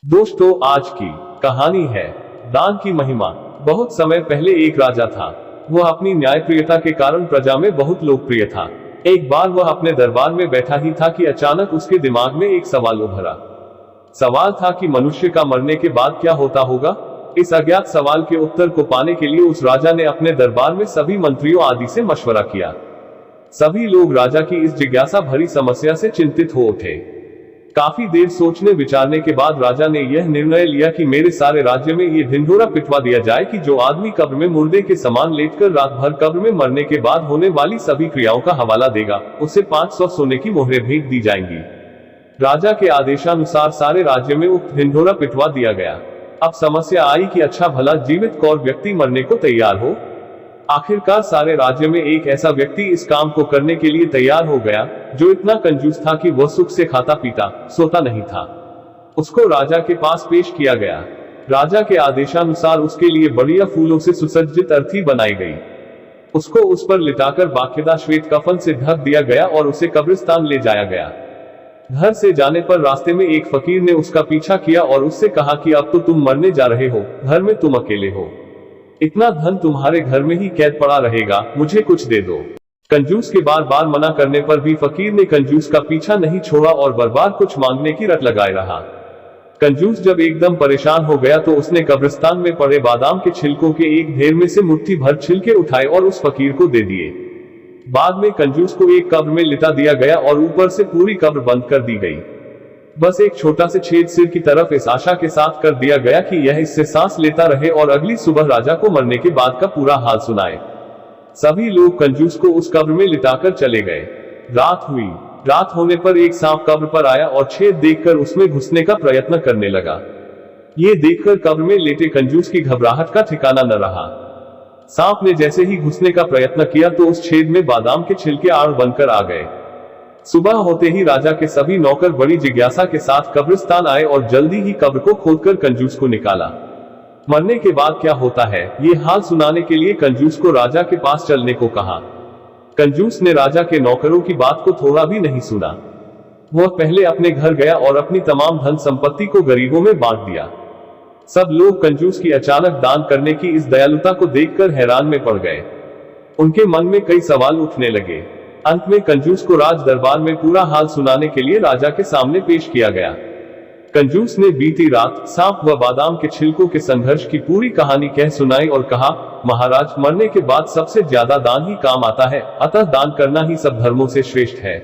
दोस्तों, आज की कहानी है दान की महिमा। बहुत समय पहले एक राजा था। वह अपनी न्यायप्रियता के कारण प्रजा में बहुत लोकप्रिय था। एक बार वह अपने दरबार में बैठा ही था कि अचानक उसके दिमाग में एक सवाल उभरा। सवाल था कि मनुष्य का मरने के बाद क्या होता होगा। इस अज्ञात सवाल के उत्तर को पाने के लिए उस राजा ने अपने दरबार में सभी मंत्रियों आदि से मशवरा किया। सभी लोग राजा की इस जिज्ञासा भरी समस्या से चिंतित हो उठे। काफी देर सोचने विचारने के बाद राजा ने यह निर्णय लिया कि मेरे सारे राज्य में ये ढिंढोरा पिटवा दिया जाए कि जो आदमी कब्र में मुर्दे के समान लेटकर रात भर कब्र में मरने के बाद होने वाली सभी क्रियाओं का हवाला देगा, उसे 500 सोने की मोहरें भेंट दी जाएंगी। राजा के आदेशानुसार सारे राज्य में उक्त ढिंढोरा पिटवा दिया गया। अब समस्या आई कि अच्छा भला जीवित कौन व्यक्ति मरने को तैयार हो। आखिरकार सारे राज्य में एक ऐसा व्यक्ति इस काम को करने के लिए तैयार हो गया, जो इतना कंजूस था कि वह सुख से खाता पीता सोता नहीं था। उसको राजा के पास पेश किया गया। राजा के आदेशानुसार उसके लिए बढ़िया फूलों से सुसज्जित अर्थी बनाई गई। उसको उस पर लिटाकर बाकायदा श्वेत कफन से ढक दिया गया और उसे कब्रिस्तान ले जाया गया। घर से जाने पर रास्ते में एक फकीर ने उसका पीछा किया और उससे कहा कि अब तो तुम मरने जा रहे हो, घर में तुम अकेले हो, इतना धन तुम्हारे घर में ही कैद पड़ा रहेगा, मुझे कुछ दे दो। कंजूस के बार बार मना करने पर भी फकीर ने कंजूस का पीछा नहीं छोड़ा और बार बार कुछ मांगने की रट लगाए रहा। कंजूस जब एकदम परेशान हो गया तो उसने कब्रिस्तान में पड़े बादाम के छिलकों के एक ढेर में से मुट्ठी भर छिलके उठाए और उस फकीर को दे दिए। बाद में कंजूस को एक कब्र में लिटा दिया गया और ऊपर से पूरी कब्र बंद कर दी गई। बस एक छोटा से छेद सिर की तरफ इस आशा के साथ कर दिया गया कि यह इससे सांस लेता रहे और अगली सुबह राजा को मरने के बाद का पूरा हाल सुनाए। सभी लोग कंजूस को उस कब्र में लिटाकर चले गए। रात हुई। रात होने पर एक सांप कब्र पर आया और छेद देखकर उसमें घुसने का प्रयत्न करने लगा। ये देखकर कब्र में लेटे कंजूस की घबराहट का ठिकाना न रहा। सांप ने जैसे ही घुसने का प्रयत्न किया तो उस छेद में बादाम के छिलके आड़ बनकर आ गए। सुबह होते ही राजा के सभी नौकर बड़ी जिज्ञासा के साथ कब्रिस्तान आए और जल्दी ही कब्र को खोदकर कंजूस को निकाला। मरने के बाद क्या होता है, ये हाल सुनाने के लिए कंजूस को राजा के पास चलने को कहा। कंजूस ने राजा के नौकरों की बात को थोड़ा भी नहीं सुना। वह पहले अपने घर गया और अपनी तमाम धन संपत्ति को गरीबों में बांट दिया। सब लोग कंजूस की अचानक दान करने की इस दयालुता को देखकर हैरान में पड़ गए। उनके मन में कई सवाल उठने लगे। अंत में कंजूस को राज दरबार में पूरा हाल सुनाने के लिए राजा के सामने पेश किया गया। कंजूस ने बीती रात सांप व बादाम के छिलकों के संघर्ष की पूरी कहानी कह सुनाई और कहा, महाराज, मरने के बाद सबसे ज्यादा दान ही काम आता है, अतः दान करना ही सब धर्मों से श्रेष्ठ है।